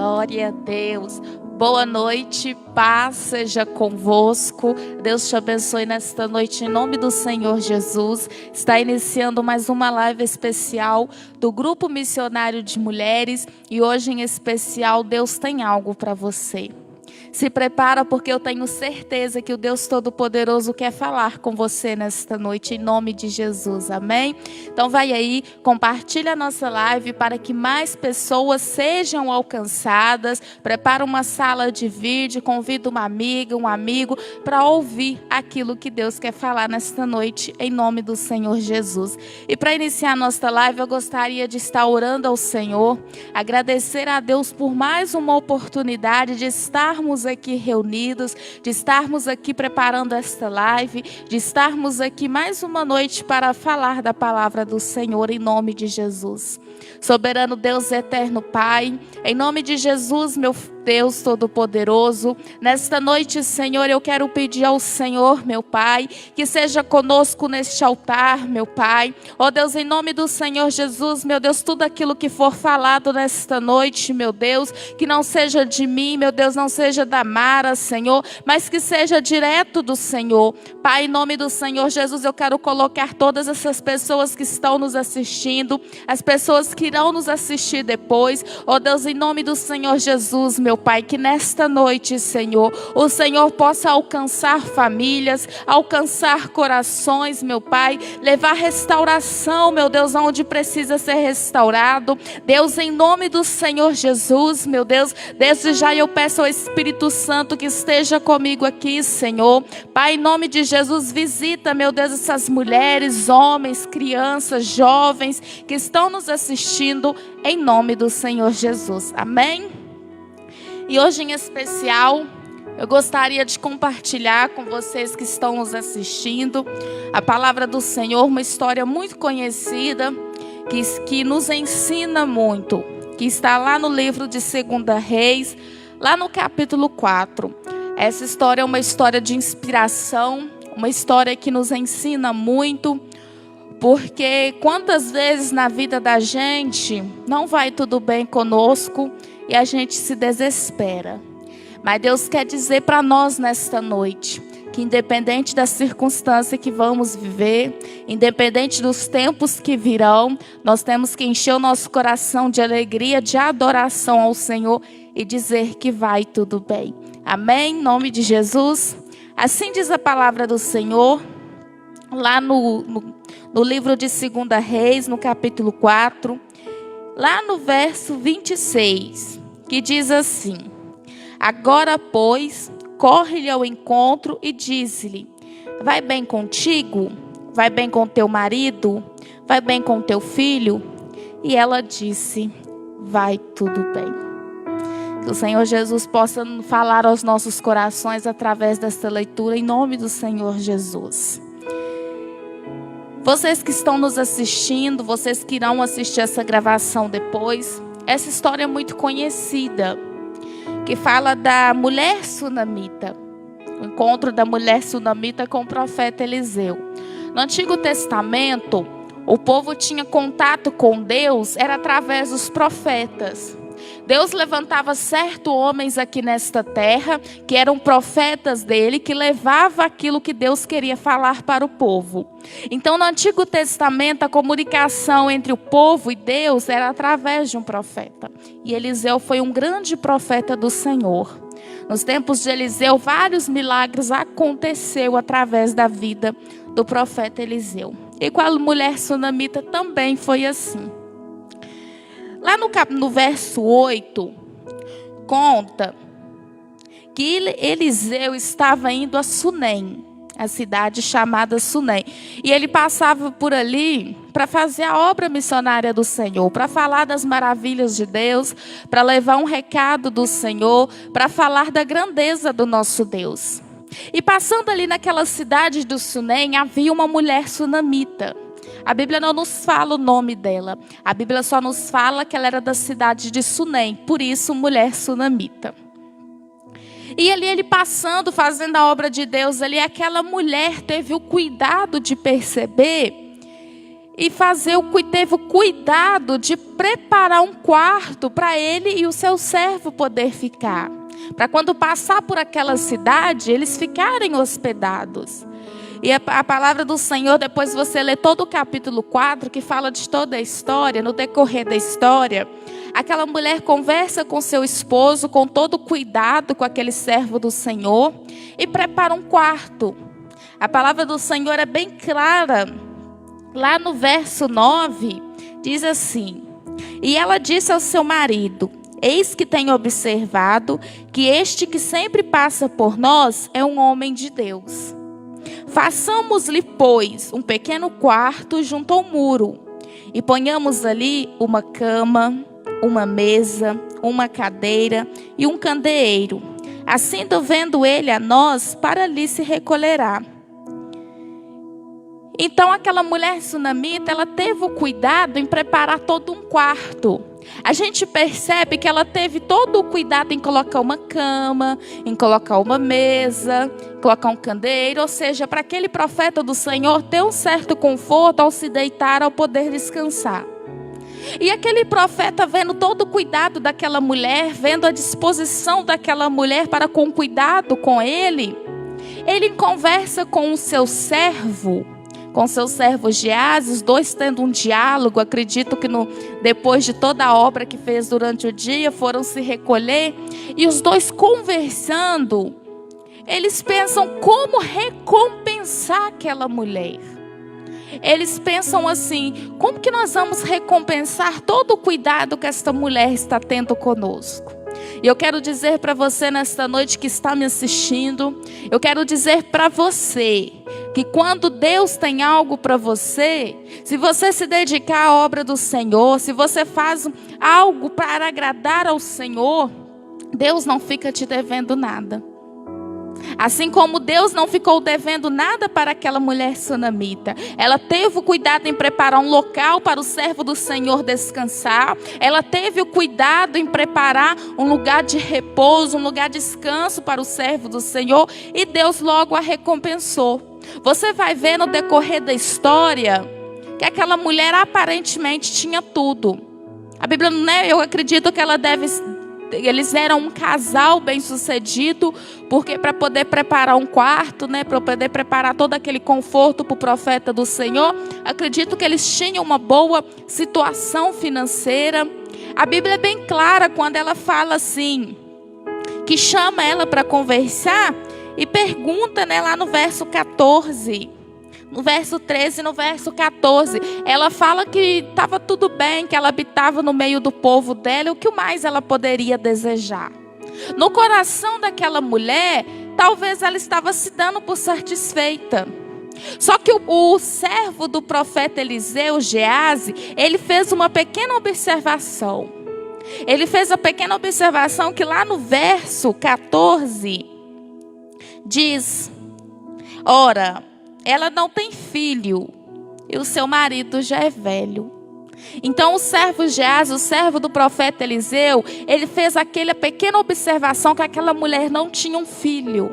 Glória a Deus. Boa noite, paz seja convosco. Deus te abençoe nesta noite em nome do Senhor Jesus. Está iniciando mais uma live especial do Grupo Missionário de Mulheres e hoje em especial Deus tem algo para você. Se prepara porque eu tenho certeza que o Deus Todo-Poderoso quer falar com você nesta noite, em nome de Jesus, amém? Então vai aí, compartilha a nossa live para que mais pessoas sejam alcançadas. Prepara uma sala de vídeo, convida uma amiga, um amigo para ouvir aquilo que Deus quer falar nesta noite, em nome do Senhor Jesus. E para iniciar a nossa live, eu gostaria de estar orando ao Senhor, agradecer a Deus por mais uma oportunidade de estarmos aqui reunidos, de estarmos aqui preparando esta live, de estarmos aqui mais uma noite para falar da palavra do Senhor em nome de Jesus. Soberano Deus eterno Pai, em nome de Jesus, meu Deus Todo-Poderoso, nesta noite, Senhor, eu quero pedir ao Senhor, meu Pai, que seja conosco neste altar, meu Pai. Ó Deus, em nome do Senhor Jesus, meu Deus, tudo aquilo que for falado nesta noite, meu Deus, que não seja de mim, meu Deus, não seja da Mara, Senhor, mas que seja direto do Senhor. Pai, em nome do Senhor Jesus, eu quero colocar todas essas pessoas que estão nos assistindo, as pessoas que irão nos assistir depois. Ó Deus, em nome do Senhor Jesus, meu Pai, que nesta noite, Senhor, o Senhor possa alcançar famílias, alcançar corações, meu Pai, levar restauração, meu Deus, onde precisa ser restaurado. Deus, em nome do Senhor Jesus, meu Deus, desde já eu peço ao Espírito Santo que esteja comigo aqui, Senhor. Pai, em nome de Jesus, visita, meu Deus, essas mulheres, homens, crianças, jovens que estão nos assistindo, em nome do Senhor Jesus. Amém? E hoje em especial, eu gostaria de compartilhar com vocês que estão nos assistindo a palavra do Senhor, uma história muito conhecida, que nos ensina muito, que está lá no livro de 2 Reis, lá no capítulo 4. Essa história é uma história de inspiração, uma história que nos ensina muito, porque quantas vezes na vida da gente não vai tudo bem conosco e a gente se desespera. Mas Deus quer dizer para nós nesta noite que independente da circunstância que vamos viver, independente dos tempos que virão, nós temos que encher o nosso coração de alegria, de adoração ao Senhor e dizer que vai tudo bem. Amém? Em nome de Jesus. Assim diz a palavra do Senhor, lá no livro de 2 Reis, no capítulo 4, lá no verso 26, que diz assim: Agora, pois, corre-lhe ao encontro e diz-lhe: Vai bem contigo? Vai bem com teu marido? Vai bem com teu filho? E ela disse: Vai tudo bem. Que o Senhor Jesus possa falar aos nossos corações através desta leitura, em nome do Senhor Jesus. Vocês que estão nos assistindo, vocês que irão assistir essa gravação depois, essa história é muito conhecida, que fala da mulher sunamita, o encontro da mulher sunamita com o profeta Eliseu. No Antigo Testamento, o povo tinha contato com Deus, era através dos profetas. Deus levantava certos homens aqui nesta terra, que eram profetas dele, que levavam aquilo que Deus queria falar para o povo. Então, no Antigo Testamento, a comunicação entre o povo e Deus era através de um profeta. E Eliseu foi um grande profeta do Senhor. Nos tempos de Eliseu, vários milagres aconteceram através da vida do profeta Eliseu. E com a mulher sunamita também foi assim. Lá no verso 8, conta que Eliseu estava indo a Sunem, a cidade chamada Sunem. E ele passava por ali para fazer a obra missionária do Senhor, para falar das maravilhas de Deus, para levar um recado do Senhor, para falar da grandeza do nosso Deus. E passando ali naquela cidade do Sunem, havia uma mulher sunamita. A Bíblia não nos fala o nome dela. A Bíblia só nos fala que ela era da cidade de Sunem. Por isso, mulher sunamita. E ali ele passando, fazendo a obra de Deus ali, aquela mulher teve o cuidado de perceber e teve o cuidado de preparar um quarto para ele e o seu servo poder ficar. Para quando passar por aquela cidade, eles ficarem hospedados. E a palavra do Senhor, depois você lê todo o capítulo 4, que fala de toda a história, no decorrer da história, aquela mulher conversa com seu esposo, com todo cuidado com aquele servo do Senhor, e prepara um quarto. A palavra do Senhor é bem clara. Lá no verso 9, diz assim: e ela disse ao seu marido: eis que tenho observado que este que sempre passa por nós é um homem de Deus. Façamos-lhe, pois, um pequeno quarto junto ao muro, e ponhamos ali uma cama, uma mesa, uma cadeira e um candeeiro. Assim, vendo ele a nós, para ali se recolherá. Então aquela mulher sunamita, ela teve o cuidado em preparar todo um quarto. A gente percebe que ela teve todo o cuidado em colocar uma cama, em colocar uma mesa, colocar um candeeiro, ou seja, para aquele profeta do Senhor ter um certo conforto ao se deitar, ao poder descansar. E aquele profeta, vendo todo o cuidado daquela mulher, vendo a disposição daquela mulher para com cuidado com ele conversa com o seu servo, com seus servos Geazi, os dois tendo um diálogo. Acredito que depois de toda a obra que fez durante o dia, foram se recolher, e os dois conversando, eles pensam como recompensar aquela mulher. Eles pensam assim: como que nós vamos recompensar todo o cuidado que esta mulher está tendo conosco? E eu quero dizer para você nesta noite que está me assistindo, eu quero dizer para você que quando Deus tem algo para você, se você se dedicar à obra do Senhor, se você faz algo para agradar ao Senhor, Deus não fica te devendo nada. Assim como Deus não ficou devendo nada para aquela mulher sunamita. Ela teve o cuidado em preparar um local para o servo do Senhor descansar. Ela teve o cuidado em preparar um lugar de repouso, um lugar de descanso para o servo do Senhor. E Deus logo a recompensou. Você vai ver no decorrer da história que aquela mulher aparentemente tinha tudo. A Bíblia, eu acredito que eles eram um casal bem sucedido, porque para poder preparar um quarto, para poder preparar todo aquele conforto para o profeta do Senhor, acredito que eles tinham uma boa situação financeira. A Bíblia é bem clara quando ela fala assim, que chama ela para conversar e pergunta, lá no verso 14, no verso 13 e no verso 14, ela fala que estava tudo bem, que ela habitava no meio do povo dela, e o que mais ela poderia desejar? No coração daquela mulher, talvez ela estava se dando por satisfeita. Só que o servo do profeta Eliseu, Geazi, ele fez uma pequena observação. Ele fez a pequena observação que lá no verso 14, diz: ora, ela não tem filho, e o seu marido já é velho. Então o servo Geazi, o servo do profeta Eliseu, ele fez aquela pequena observação que aquela mulher não tinha um filho.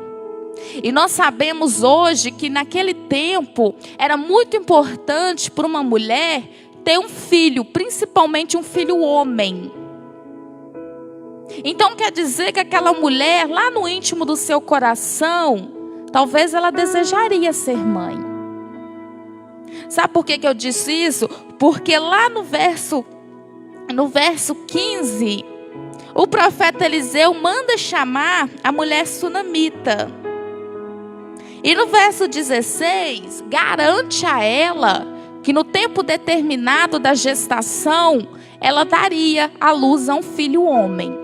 E nós sabemos hoje que naquele tempo era muito importante para uma mulher ter um filho, principalmente um filho homem. Então quer dizer que aquela mulher, lá no íntimo do seu coração, talvez ela desejaria ser mãe. Sabe por que eu disse isso? Porque lá no verso 15, o profeta Eliseu manda chamar a mulher sunamita. E no verso 16, garante a ela que no tempo determinado da gestação, ela daria à luz a um filho homem.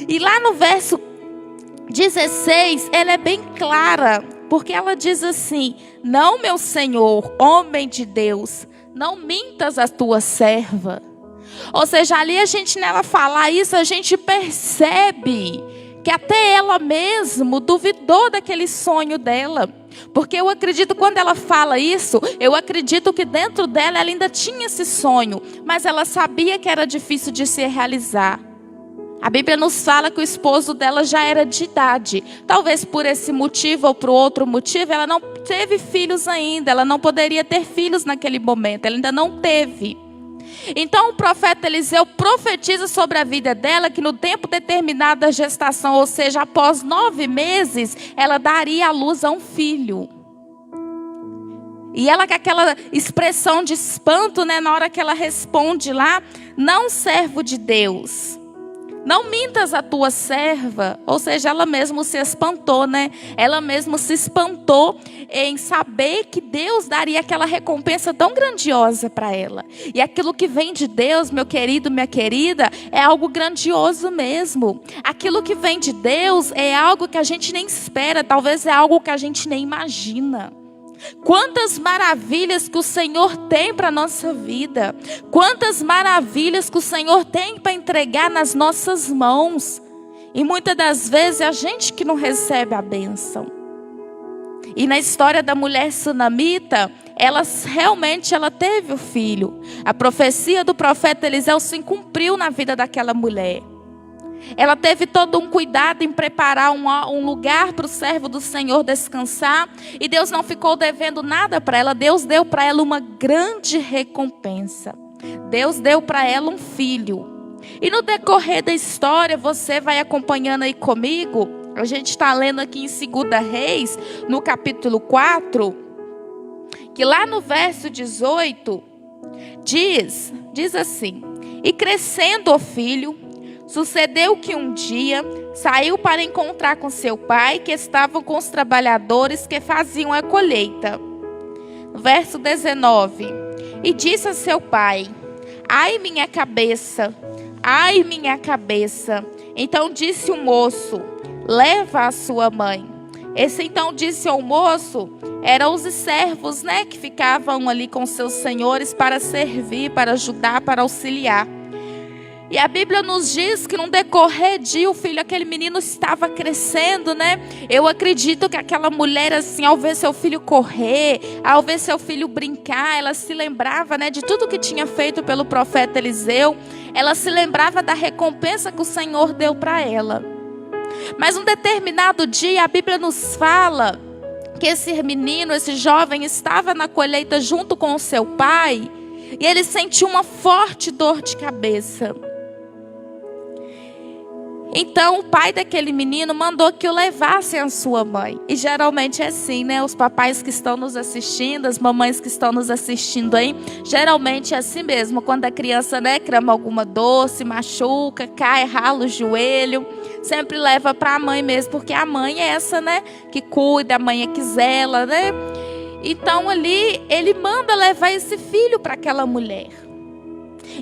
E lá no verso 16, ela é bem clara, porque ela diz assim: não, meu Senhor, homem de Deus, não mintas a tua serva. Ou seja, ali nela falar isso, a gente percebe que até ela mesma duvidou daquele sonho dela. Porque eu acredito, quando ela fala isso, eu acredito que dentro dela ela ainda tinha esse sonho, mas ela sabia que era difícil de se realizar. A Bíblia nos fala que o esposo dela já era de idade. Talvez por esse motivo ou por outro motivo, ela não teve filhos ainda, ela não poderia ter filhos naquele momento, ela ainda não teve. Então o profeta Eliseu profetiza sobre a vida dela que no tempo determinado da gestação, ou seja, após 9 meses, ela daria à luz a um filho. E ela com aquela expressão de espanto, né, na hora que ela responde lá: não, servo de Deus, não mintas a tua serva. Ou seja, ela mesma se espantou, né? Ela mesma se espantou em saber que Deus daria aquela recompensa tão grandiosa para ela. E aquilo que vem de Deus, meu querido, minha querida, é algo grandioso mesmo. Aquilo que vem de Deus é algo que a gente nem espera, talvez é algo que a gente nem imagina. Quantas maravilhas que o Senhor tem para a nossa vida. Quantas maravilhas que o Senhor tem para entregar nas nossas mãos. E muitas das vezes é a gente que não recebe a bênção. E na história da mulher sunamita, ela realmente teve o filho. A profecia do profeta Eliseu se cumpriu na vida daquela mulher. Ela teve todo um cuidado em preparar um lugar para o servo do Senhor descansar. E Deus não ficou devendo nada para ela. Deus deu para ela uma grande recompensa. Deus deu para ela um filho. E no decorrer da história, você vai acompanhando aí comigo. A gente está lendo aqui em 2 Reis, no capítulo 4. Que lá no verso 18, diz assim: e crescendo o filho, sucedeu que um dia saiu para encontrar com seu pai, que estavam com os trabalhadores que faziam a colheita. Verso 19. E disse a seu pai: ai, minha cabeça, ai, minha cabeça. Então disse o moço: leva a sua mãe. Esse então disse ao moço, eram os servos, né, que ficavam ali com seus senhores para servir, para ajudar, para auxiliar. E a Bíblia nos diz que no decorrer de o filho, aquele menino estava crescendo, né? Eu acredito que aquela mulher, assim, ao ver seu filho correr, ao ver seu filho brincar, ela se lembrava, né, de tudo que tinha feito pelo profeta Eliseu. Ela se lembrava da recompensa que o Senhor deu para ela. Mas um determinado dia, a Bíblia nos fala que esse menino, esse jovem, estava na colheita junto com o seu pai, e ele sentiu uma forte dor de cabeça. Então o pai daquele menino mandou que o levassem a sua mãe. E geralmente é assim, né? Os papais que estão nos assistindo, as mamães que estão nos assistindo aí, geralmente é assim mesmo. Quando a criança, né, crama alguma dor, se machuca, cai, rala o joelho, sempre leva para a mãe mesmo, porque a mãe é essa, né, que cuida, a mãe é que zela, né? Então ali ele manda levar esse filho para aquela mulher.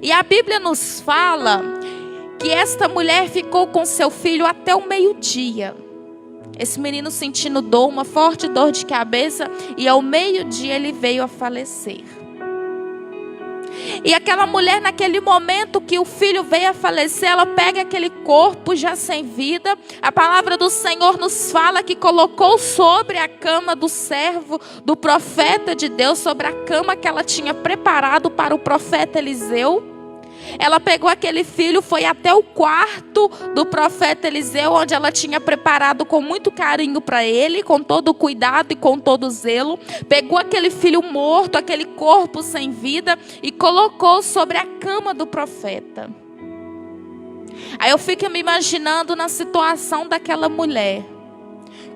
E a Bíblia nos fala que esta mulher ficou com seu filho até o meio-dia. Esse menino sentindo dor, uma forte dor de cabeça, e ao meio-dia ele veio a falecer. E aquela mulher, naquele momento que o filho veio a falecer, ela pega aquele corpo já sem vida. A palavra do Senhor nos fala que colocou sobre a cama do servo, do profeta de Deus, sobre a cama que ela tinha preparado para o profeta Eliseu. Ela pegou aquele filho, foi até o quarto do profeta Eliseu, onde ela tinha preparado com muito carinho para ele, com todo cuidado e com todo zelo. Pegou aquele filho morto, aquele corpo sem vida, e colocou sobre a cama do profeta. Aí eu fico me imaginando na situação daquela mulher.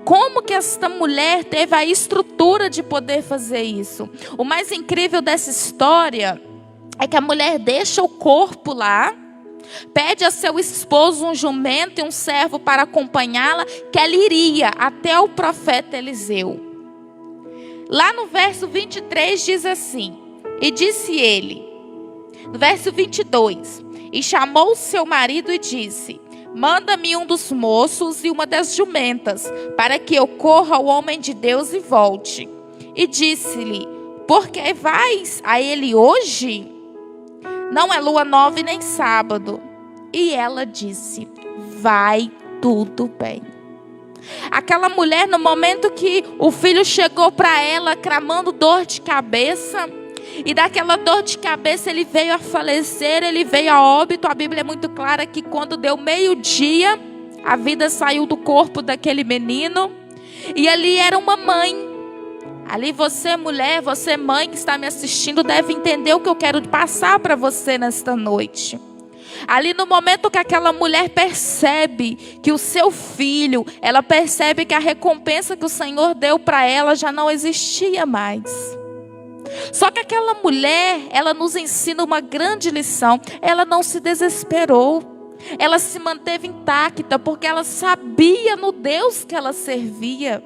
Como que esta mulher teve a estrutura de poder fazer isso? O mais incrível dessa história é que a mulher deixa o corpo lá, pede a seu esposo um jumento e um servo para acompanhá-la, que ela iria até o profeta Eliseu. Lá no verso 23 diz assim: e disse ele, no verso 22, e chamou seu marido e disse: manda-me um dos moços e uma das jumentas, para que eu corra ao homem de Deus e volte. E disse-lhe: por que vais a ele hoje? Não é lua nova e nem sábado. E ela disse: vai tudo bem. Aquela mulher, no momento que o filho chegou para ela, clamando dor de cabeça, e daquela dor de cabeça ele veio a falecer, ele veio a óbito. A Bíblia é muito clara que quando deu meio-dia, a vida saiu do corpo daquele menino. E ali era uma mãe. Ali você, mulher, você, mãe que está me assistindo, deve entender o que eu quero passar para você nesta noite. Ali no momento que aquela mulher percebe que o seu filho, ela percebe que a recompensa que o Senhor deu para ela já não existia mais. Só que aquela mulher, ela nos ensina uma grande lição. Ela não se desesperou. Ela se manteve intacta porque ela sabia no Deus que ela servia.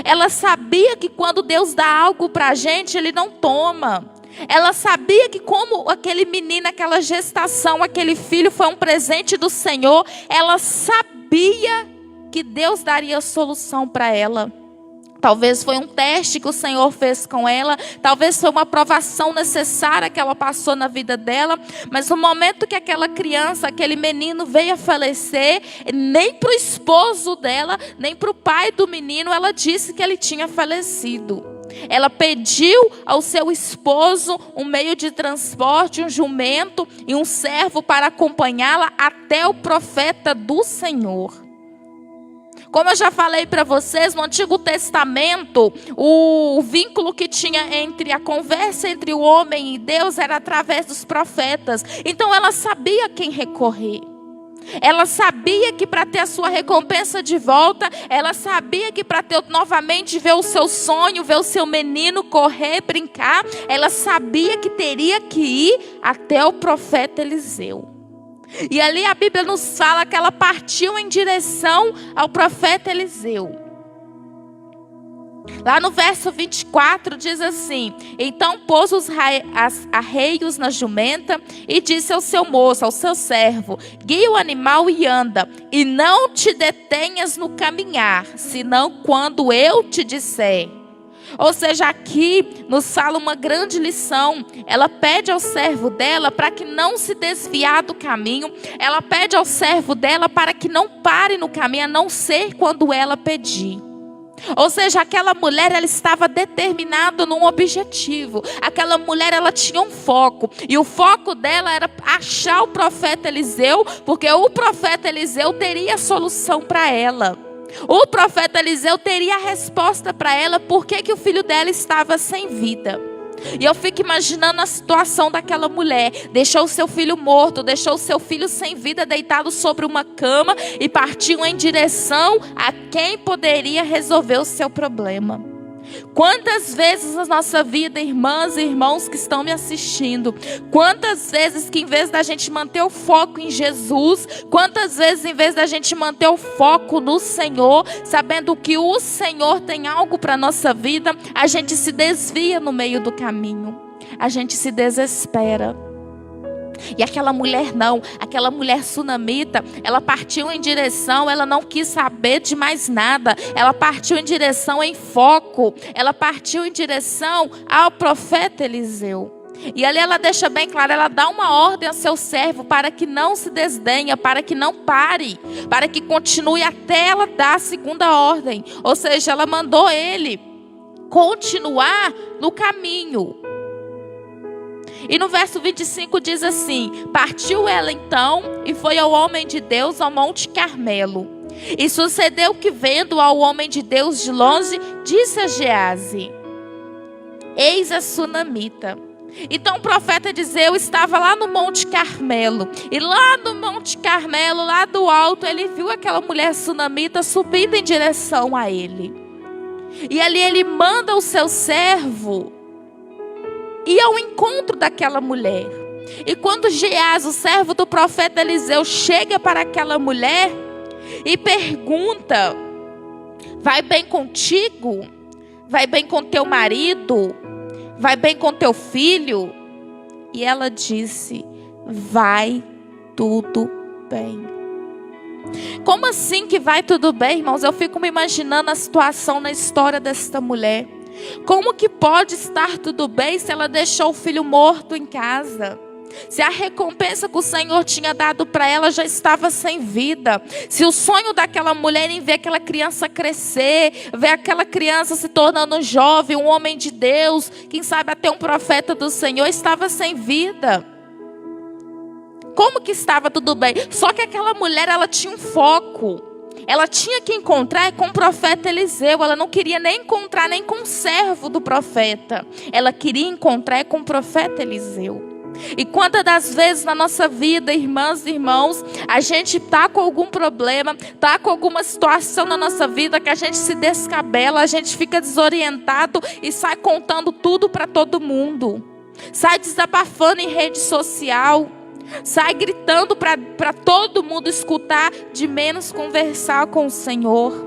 Ela sabia que quando Deus dá algo para a gente, Ele não toma. Ela sabia que como aquele menino, aquela gestação, aquele filho foi um presente do Senhor, ela sabia que Deus daria solução para ela. Talvez foi um teste que o Senhor fez com ela, talvez foi uma provação necessária que ela passou na vida dela, mas no momento que aquela criança, aquele menino veio a falecer, nem para o esposo dela, nem para o pai do menino, ela disse que ele tinha falecido. Ela pediu ao seu esposo um meio de transporte, um jumento e um servo para acompanhá-la até o profeta do Senhor. Como eu já falei para vocês, no Antigo Testamento, o vínculo que tinha entre a conversa entre o homem e Deus era através dos profetas. Então ela sabia a quem recorrer. Ela sabia que para ter a sua recompensa de volta, ela sabia que para ter novamente ver o seu sonho, ver o seu menino correr, brincar, ela sabia que teria que ir até o profeta Eliseu. E ali a Bíblia nos fala que ela partiu em direção ao profeta Eliseu. Lá no verso 24 diz assim: então pôs os arreios na jumenta e disse ao seu moço, ao seu servo: guia o animal e anda, e não te detenhas no caminhar, senão quando eu te disser. Ou seja, aqui nos fala uma grande lição. Ela pede ao servo dela para que não se desviar do caminho. Ela pede ao servo dela para que não pare no caminho, a não ser quando ela pedir. Ou seja, aquela mulher, ela estava determinada num objetivo. Aquela mulher, ela tinha um foco. E o foco dela era achar o profeta Eliseu, porque o profeta Eliseu teria a solução para ela. O profeta Eliseu teria a resposta para ela por que o filho dela estava sem vida. E eu fico imaginando a situação daquela mulher. Deixou o seu filho morto, deixou o seu filho sem vida, deitado sobre uma cama, e partiu em direção a quem poderia resolver o seu problema. Quantas vezes na nossa vida, irmãs e irmãos que estão me assistindo, quantas vezes que em vez da gente manter o foco em Jesus, quantas vezes em vez da gente manter o foco no Senhor, sabendo que o Senhor tem algo para a nossa vida, a gente se desvia no meio do caminho, a gente se desespera. E aquela mulher não, aquela mulher sunamita, ela partiu em direção, ela não quis saber de mais nada, ela partiu em direção em foco, ela partiu em direção ao profeta Eliseu. E ali ela deixa bem claro, ela dá uma ordem ao seu servo para que não se desdenha, para que não pare, para que continue até ela dar a segunda ordem. Ou seja, ela mandou ele continuar no caminho. E no verso 25 diz assim: partiu ela então e foi ao homem de Deus ao Monte Carmelo. E sucedeu que, vendo ao homem de Deus de longe, disse a Geazi: eis a sunamita. Então o profeta Eliseu estava lá no Monte Carmelo. E lá no Monte Carmelo, lá do alto, ele viu aquela mulher sunamita subindo em direção a ele. E ali ele manda o seu servo ir ao encontro daquela mulher. E quando Geazi, o servo do profeta Eliseu, chega para aquela mulher e pergunta: vai bem contigo? Vai bem com teu marido? Vai bem com teu filho? E ela disse: vai tudo bem. Como assim que vai tudo bem, irmãos? Eu fico me imaginando a situação na história desta mulher. Como que pode estar tudo bem se ela deixou o filho morto em casa? Se a recompensa que o Senhor tinha dado para ela já estava sem vida. Se o sonho daquela mulher em ver aquela criança crescer, ver aquela criança se tornando jovem, um homem de Deus, quem sabe até um profeta do Senhor, estava sem vida. Como que estava tudo bem? Só que aquela mulher, ela tinha um foco. ela tinha que encontrar com o profeta Eliseu. Ela não queria nem encontrar nem com o servo do profeta. Ela queria encontrar com o profeta Eliseu. E quantas das vezes na nossa vida, irmãs e irmãos, a gente está com algum problema, está com alguma situação na nossa vida que a gente se descabela, a gente fica desorientado e sai contando tudo para todo mundo. Sai desabafando em rede social, sai gritando para todo mundo escutar, de menos conversar com o Senhor.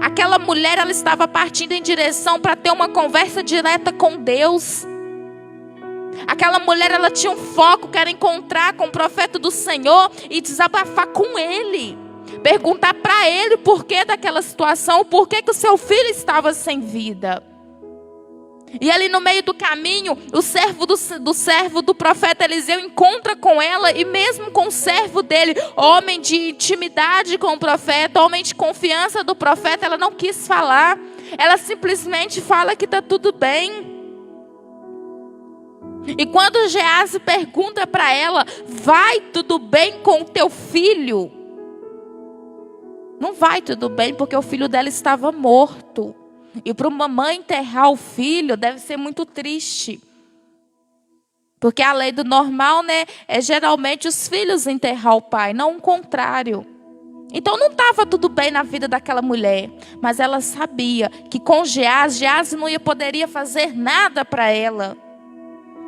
Aquela mulher, ela estava partindo em direção para ter uma conversa direta com Deus. Aquela mulher, ela tinha um foco, que era encontrar com o profeta do Senhor e desabafar com ele. Perguntar para ele o porquê daquela situação, o porquê que o seu filho estava sem vida. E ali no meio do caminho, o servo do profeta Eliseu encontra com ela, e mesmo com o servo dele, homem de intimidade com o profeta, homem de confiança do profeta, ela não quis falar. Ela simplesmente fala que está tudo bem. E quando Geazi pergunta para ela, vai tudo bem com o teu filho? Não vai tudo bem, porque o filho dela estava morto. E para uma mãe enterrar o filho deve ser muito triste. Porque a lei do normal, né, é geralmente os filhos enterrar o pai, não o contrário. Então não estava tudo bem na vida daquela mulher. Mas ela sabia que com Geazi não poderia fazer nada para ela.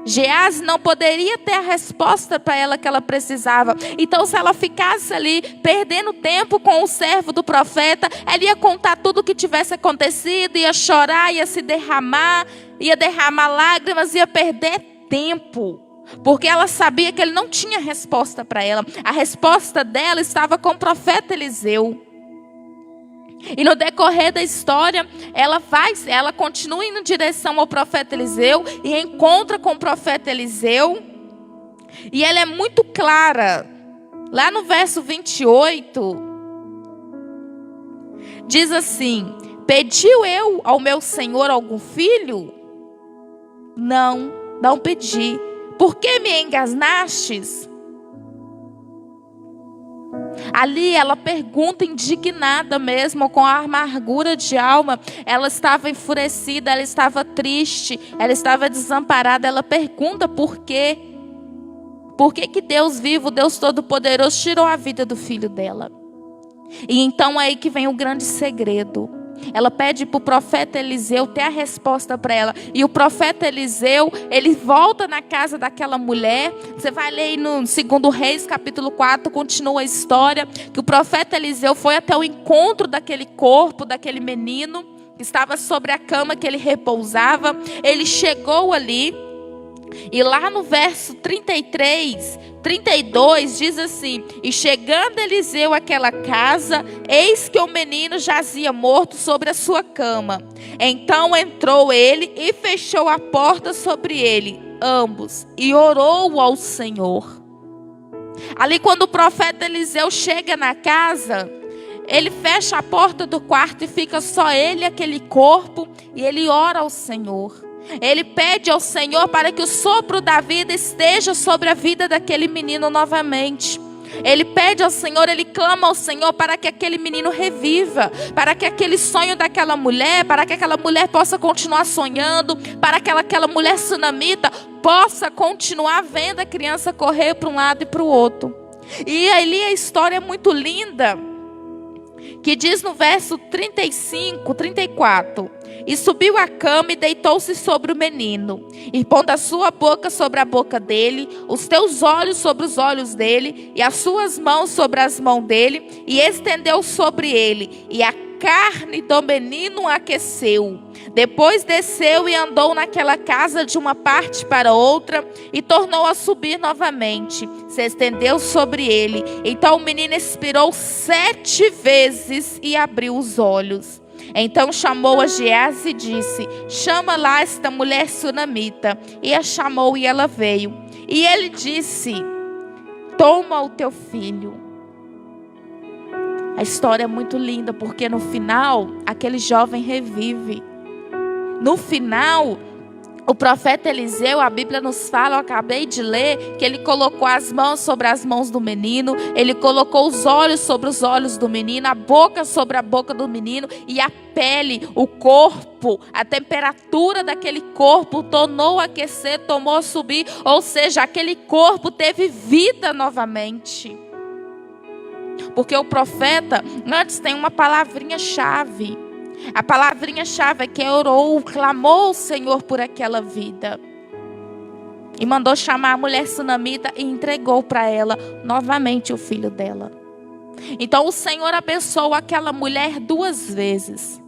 Geazi não poderia ter a resposta para ela que ela precisava. Então, se ela ficasse ali perdendo tempo com o servo do profeta, ela ia contar tudo o que tivesse acontecido, ia chorar, ia se derramar, ia derramar lágrimas, ia perder tempo. Porque ela sabia que ele não tinha resposta para ela. A resposta dela estava com o profeta Eliseu. E no decorrer da história, ela continua indo em direção ao profeta Eliseu e encontra com o profeta Eliseu. E ela é muito clara. Lá no verso 28, diz assim: pediu eu ao meu senhor algum filho? Não pedi. Por que me engasgastes? Ali ela pergunta indignada mesmo, com a amargura de alma. Ela estava enfurecida, ela estava triste, ela estava desamparada. Ela pergunta por quê. Por que Deus vivo, Deus Todo-Poderoso, tirou a vida do filho dela? E então é aí que vem o grande segredo. Ela pede para o profeta Eliseu ter a resposta para ela. E o profeta Eliseu, ele volta na casa daquela mulher. Você vai ler aí no 2 Reis, capítulo 4, continua a história. Que o profeta Eliseu foi até o encontro daquele corpo, daquele menino, que estava sobre a cama que ele repousava. Ele chegou ali. E lá no verso 33, 32, diz assim: e chegando Eliseu àquela casa, eis que o menino jazia morto sobre a sua cama. Então entrou ele e fechou a porta sobre ele, ambos, e orou ao Senhor. Ali quando o profeta Eliseu chega na casa, ele fecha a porta do quarto e fica só ele e aquele corpo, e ele ora ao Senhor. Ele pede ao Senhor para que o sopro da vida esteja sobre a vida daquele menino novamente. Ele pede ao Senhor, ele clama ao Senhor para que aquele menino reviva, para que aquele sonho daquela mulher, para que aquela mulher possa continuar sonhando, para que aquela mulher sunamita possa continuar vendo a criança correr para um lado e para o outro. E ali a história é muito linda, que diz no verso 35, 34: e subiu à cama e deitou-se sobre o menino, e pondo a sua boca sobre a boca dele, os teus olhos sobre os olhos dele, e as suas mãos sobre as mãos dele, e estendeu sobre ele, e a carne do menino aqueceu. Depois desceu e andou naquela casa de uma parte para outra, e tornou a subir novamente. Se estendeu sobre ele. Então o menino expirou 7 vezes e abriu os olhos. Então chamou a Geazi e disse: chama lá esta mulher sunamita. E a chamou e ela veio. E ele disse: toma o teu filho. A história é muito linda, porque no final, aquele jovem revive. No final, O profeta Eliseu, a Bíblia nos fala, eu acabei de ler, que ele colocou as mãos sobre as mãos do menino, ele colocou os olhos sobre os olhos do menino, a boca sobre a boca do menino, e a pele, o corpo, a temperatura daquele corpo tornou a aquecer, tornou a subir, ou seja, aquele corpo teve vida novamente. Porque o profeta, antes tem uma palavrinha-chave. A palavrinha-chave é que orou, clamou ao Senhor por aquela vida. E mandou chamar a mulher sunamita e entregou para ela novamente o filho dela. Então o Senhor abençoou aquela mulher 2 vezes.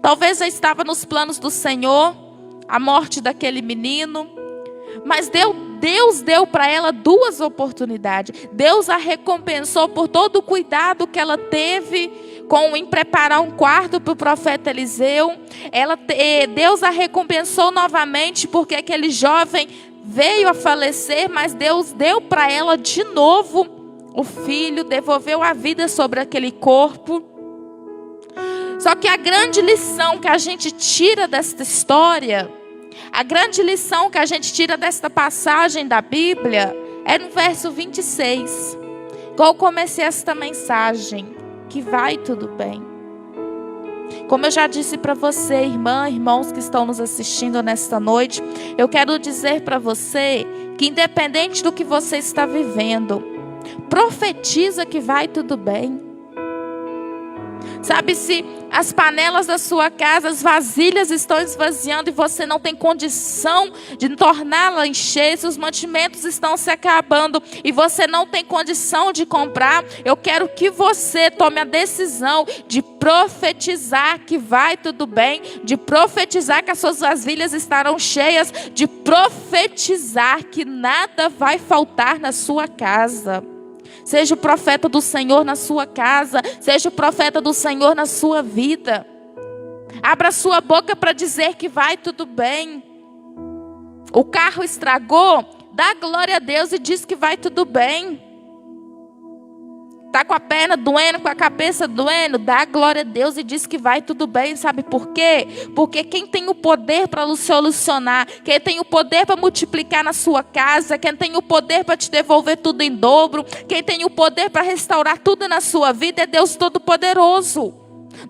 Talvez já estava nos planos do Senhor a morte daquele menino. Mas Deus deu para ela 2 oportunidades. Deus a recompensou por todo o cuidado que ela teve em preparar um quarto para o profeta Eliseu. Deus a recompensou novamente porque aquele jovem veio a falecer, mas Deus deu para ela de novo o filho, devolveu a vida sobre aquele corpo. Só que a grande lição que a gente tira desta história, a grande lição que a gente tira desta passagem da Bíblia é no verso 26. Igual eu comecei esta mensagem, que vai tudo bem. Como eu já disse para você, irmã, irmãos que estão nos assistindo nesta noite, eu quero dizer para você que independente do que você está vivendo, profetiza que vai tudo bem. Sabe, se as panelas da sua casa, as vasilhas estão esvaziando e você não tem condição de torná-la encher, se os mantimentos estão se acabando e você não tem condição de comprar, eu quero que você tome a decisão de profetizar que vai tudo bem, de profetizar que as suas vasilhas estarão cheias, de profetizar que nada vai faltar na sua casa. Seja o profeta do Senhor na sua casa. Seja o profeta do Senhor na sua vida. Abra sua boca para dizer que vai tudo bem. O carro estragou? Dá glória a Deus e diz que vai tudo bem. Está com a perna doendo, com a cabeça doendo? Dá glória a Deus e diz que vai tudo bem. Sabe por quê? Porque quem tem o poder para solucionar, quem tem o poder para multiplicar na sua casa, quem tem o poder para te devolver tudo em dobro, quem tem o poder para restaurar tudo na sua vida é Deus Todo-Poderoso.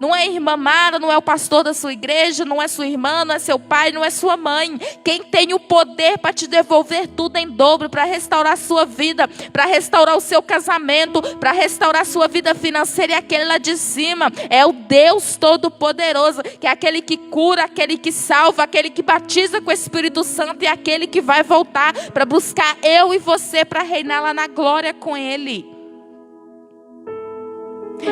Não é a irmã Mara, não é o pastor da sua igreja, não é sua irmã, não é seu pai, não é sua mãe. Quem tem o poder para te devolver tudo em dobro, para restaurar a sua vida, para restaurar o seu casamento, para restaurar a sua vida financeira, é aquele lá de cima. É o Deus Todo-Poderoso, que é aquele que cura, aquele que salva, aquele que batiza com o Espírito Santo e aquele que vai voltar para buscar eu e você para reinar lá na glória com Ele.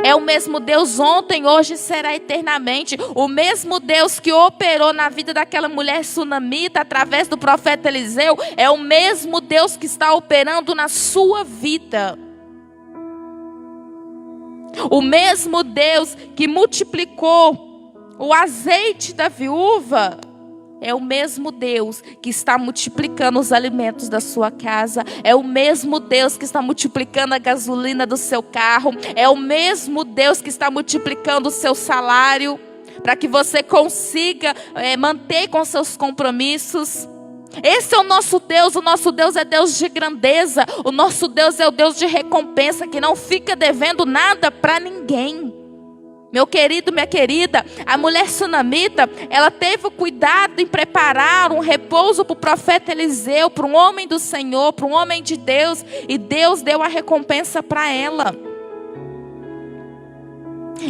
É o mesmo Deus ontem, hoje e será eternamente. O mesmo Deus que operou na vida daquela mulher sunamita através do profeta Eliseu, é o mesmo Deus que está operando na sua vida. O mesmo Deus que multiplicou o azeite da viúva, é o mesmo Deus que está multiplicando os alimentos da sua casa. É o mesmo Deus que está multiplicando a gasolina do seu carro. É o mesmo Deus que está multiplicando o seu salário, para que você consiga manter com seus compromissos. Esse é o nosso Deus é Deus de grandeza. O nosso Deus é o Deus de recompensa, que não fica devendo nada para ninguém. Meu querido, minha querida, a mulher sunamita, ela teve o cuidado em preparar um repouso para o profeta Eliseu, para um homem do Senhor, para um homem de Deus, e Deus deu a recompensa para ela.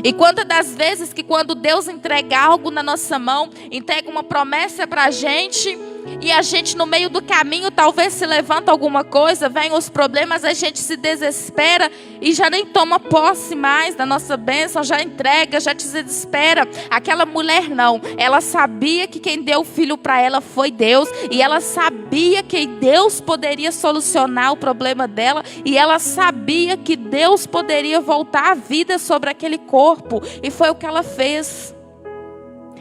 E quantas das vezes que quando Deus entrega algo na nossa mão, entrega uma promessa para a gente, e a gente no meio do caminho talvez se levanta alguma coisa, vem os problemas, a gente se desespera e já nem toma posse mais da nossa bênção, já entrega, já te desespera. Aquela mulher não, ela sabia que quem deu o filho para ela foi Deus, e ela sabia que Deus poderia solucionar o problema dela, e ela sabia que Deus poderia voltar a vida sobre aquele corpo, e foi o que ela fez.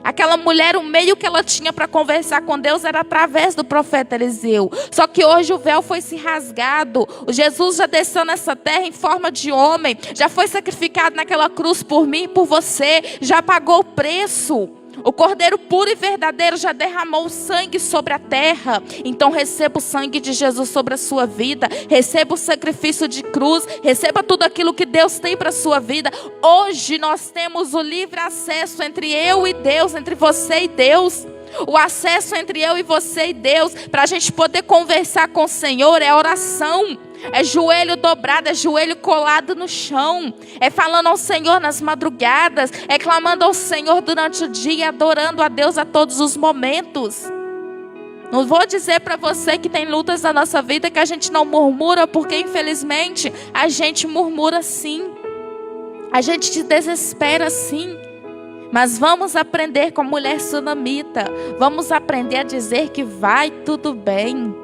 Aquela mulher, o meio que ela tinha para conversar com Deus era através do profeta Eliseu. Só que hoje o véu foi se rasgado. O Jesus já desceu nessa terra em forma de homem. Já foi sacrificado naquela cruz por mim e por você. Já pagou o preço. O Cordeiro puro e verdadeiro já derramou o sangue sobre a terra. Então receba o sangue de Jesus sobre a sua vida. Receba o sacrifício de cruz. Receba tudo aquilo que Deus tem para a sua vida. Hoje nós temos o livre acesso entre eu e Deus, entre você e Deus. O acesso entre eu e você e Deus, para a gente poder conversar com o Senhor, é oração. É joelho dobrado, é joelho colado no chão. É falando ao Senhor nas madrugadas. É clamando ao Senhor durante o dia, adorando a Deus a todos os momentos. Não vou dizer para você que tem lutas na nossa vida que a gente não murmura, porque infelizmente a gente murmura sim. A gente se desespera sim. Mas vamos aprender com a mulher sunamita. Vamos aprender a dizer que vai tudo bem.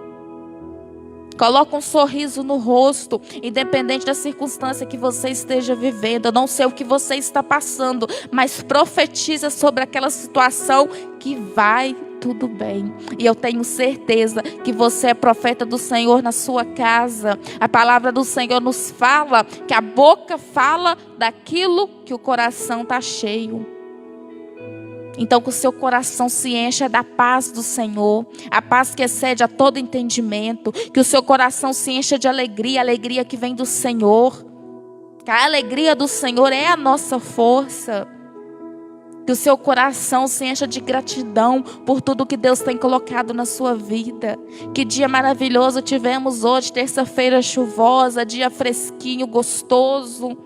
Coloca um sorriso no rosto, independente da circunstância que você esteja vivendo. Eu não sei o que você está passando, mas profetiza sobre aquela situação que vai tudo bem. E eu tenho certeza que você é profeta do Senhor na sua casa. A palavra do Senhor nos fala que a boca fala daquilo que o coração está cheio. Então que o seu coração se encha da paz do Senhor, a paz que excede a todo entendimento, que o seu coração se encha de alegria, a alegria que vem do Senhor, que a alegria do Senhor é a nossa força, que o seu coração se encha de gratidão por tudo que Deus tem colocado na sua vida. Que dia maravilhoso tivemos hoje, terça-feira chuvosa, dia fresquinho, gostoso.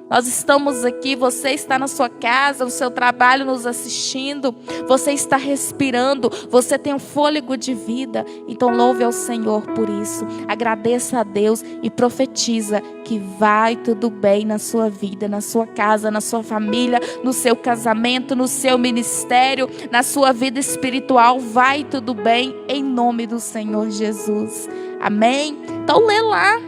Nós estamos aqui, você está na sua casa, no seu trabalho nos assistindo, você está respirando, você tem um fôlego de vida. Então louve ao Senhor por isso, agradeça a Deus e profetiza que vai tudo bem na sua vida, na sua casa, na sua família, no seu casamento, no seu ministério, na sua vida espiritual. Vai tudo bem em nome do Senhor Jesus. Amém? Então lê lá.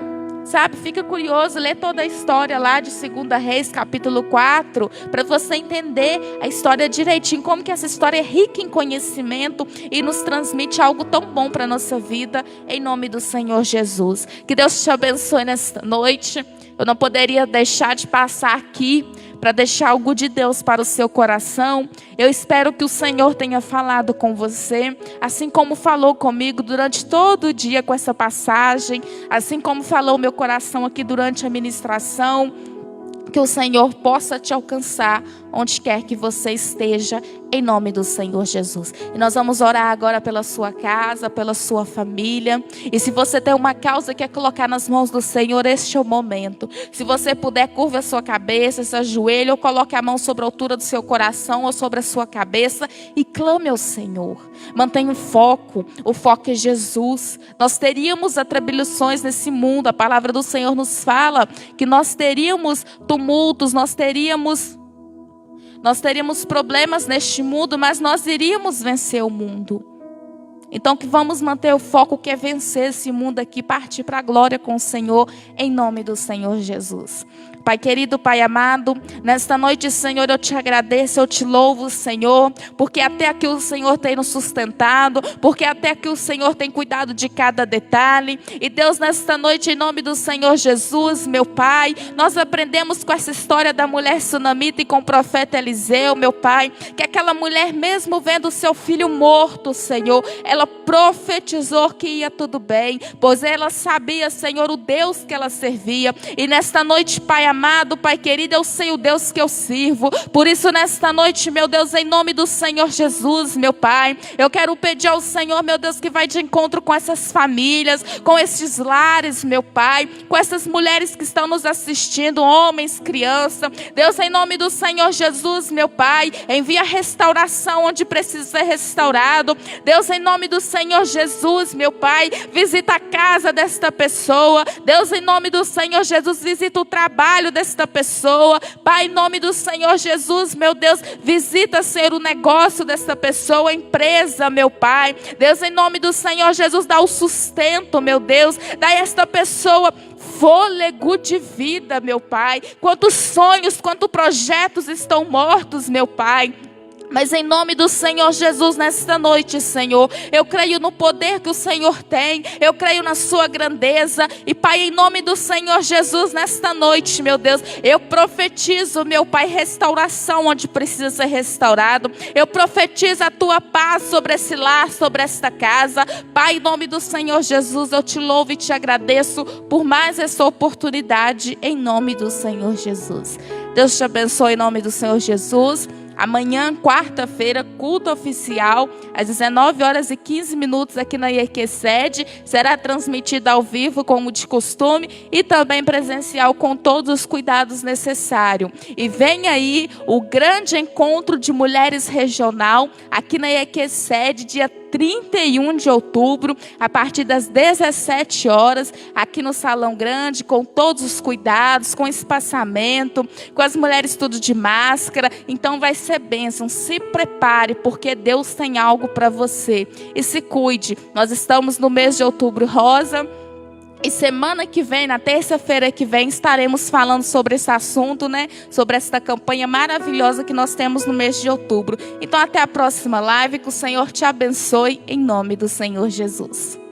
Sabe, fica curioso, lê toda a história lá de 2 Reis, capítulo 4, para você entender a história direitinho, como que essa história é rica em conhecimento e nos transmite algo tão bom para a nossa vida, em nome do Senhor Jesus. Que Deus te abençoe nesta noite. Eu não poderia deixar de passar aqui para deixar algo de Deus para o seu coração. Eu espero que o Senhor tenha falado com você, assim como falou comigo durante todo o dia com essa passagem, assim como falou meu coração aqui durante a ministração. Que o Senhor possa te alcançar onde quer que você esteja, em nome do Senhor Jesus. E nós vamos orar agora pela sua casa, pela sua família. E se você tem uma causa que quer colocar nas mãos do Senhor, este é o momento. Se você puder, curva a sua cabeça, se ajoelhe, ou coloque a mão sobre a altura do seu coração ou sobre a sua cabeça e clame ao Senhor. Mantenha o foco é Jesus. Nós teríamos atribulações nesse mundo. A palavra do Senhor nos fala que nós teríamos tumultos, nós teríamos problemas neste mundo, mas nós iríamos vencer o mundo. Então que vamos manter o foco que é vencer esse mundo aqui, partir para a glória com o Senhor, em nome do Senhor Jesus. Pai querido, Pai amado, nesta noite, Senhor, eu te agradeço, eu te louvo, Senhor, porque até aqui o Senhor tem nos sustentado, porque até aqui o Senhor tem cuidado de cada detalhe. E Deus, nesta noite, em nome do Senhor Jesus, meu Pai, nós aprendemos com essa história da mulher sunamita e com o profeta Eliseu, meu Pai, que aquela mulher, mesmo vendo o seu filho morto, Senhor, ela profetizou que ia tudo bem, pois ela sabia, Senhor, o Deus que ela servia. E nesta noite, Pai amado, Pai querido, eu sei o Deus que eu sirvo. Por isso, nesta noite, meu Deus, em nome do Senhor Jesus, meu Pai, eu quero pedir ao Senhor, meu Deus, que vai de encontro com essas famílias, com esses lares, meu Pai, com essas mulheres que estão nos assistindo, homens, crianças. Deus, em nome do Senhor Jesus, meu Pai, envia restauração onde precisa ser restaurado. Deus, em nome do Senhor Jesus, meu Pai, visita a casa desta pessoa. Deus, em nome do Senhor Jesus, visita o trabalho desta pessoa. Pai, em nome do Senhor Jesus, meu Deus, visita, Senhor, o negócio desta pessoa, a empresa, meu Pai. Deus, em nome do Senhor Jesus, dá o sustento, meu Deus, dá a esta pessoa fôlego de vida, meu Pai. Quantos sonhos, quantos projetos estão mortos, meu Pai. Mas em nome do Senhor Jesus, nesta noite, Senhor, eu creio no poder que o Senhor tem, eu creio na sua grandeza, e Pai, em nome do Senhor Jesus, nesta noite, meu Deus, eu profetizo, meu Pai, restauração onde precisa ser restaurado, eu profetizo a tua paz sobre esse lar, sobre esta casa, Pai, em nome do Senhor Jesus, eu te louvo e te agradeço por mais essa oportunidade, em nome do Senhor Jesus. Deus te abençoe em nome do Senhor Jesus. Amanhã, quarta-feira, culto oficial, às 19h15 aqui na IEQ Sede. Será transmitido ao vivo, como de costume, e também presencial com todos os cuidados necessários. E vem aí o grande encontro de mulheres regional, aqui na IEQ Sede, dia 31 de outubro, a partir das 17 horas, aqui no Salão Grande, com todos os cuidados, com espaçamento, com as mulheres tudo de máscara. Então vai ser bênção. Se prepare, porque Deus tem algo para você. E se cuide. Nós estamos no mês de outubro rosa. E semana que vem, na terça-feira que vem, estaremos falando sobre esse assunto, né? Sobre essa campanha maravilhosa que nós temos no mês de outubro. Então até a próxima live, que o Senhor te abençoe, em nome do Senhor Jesus.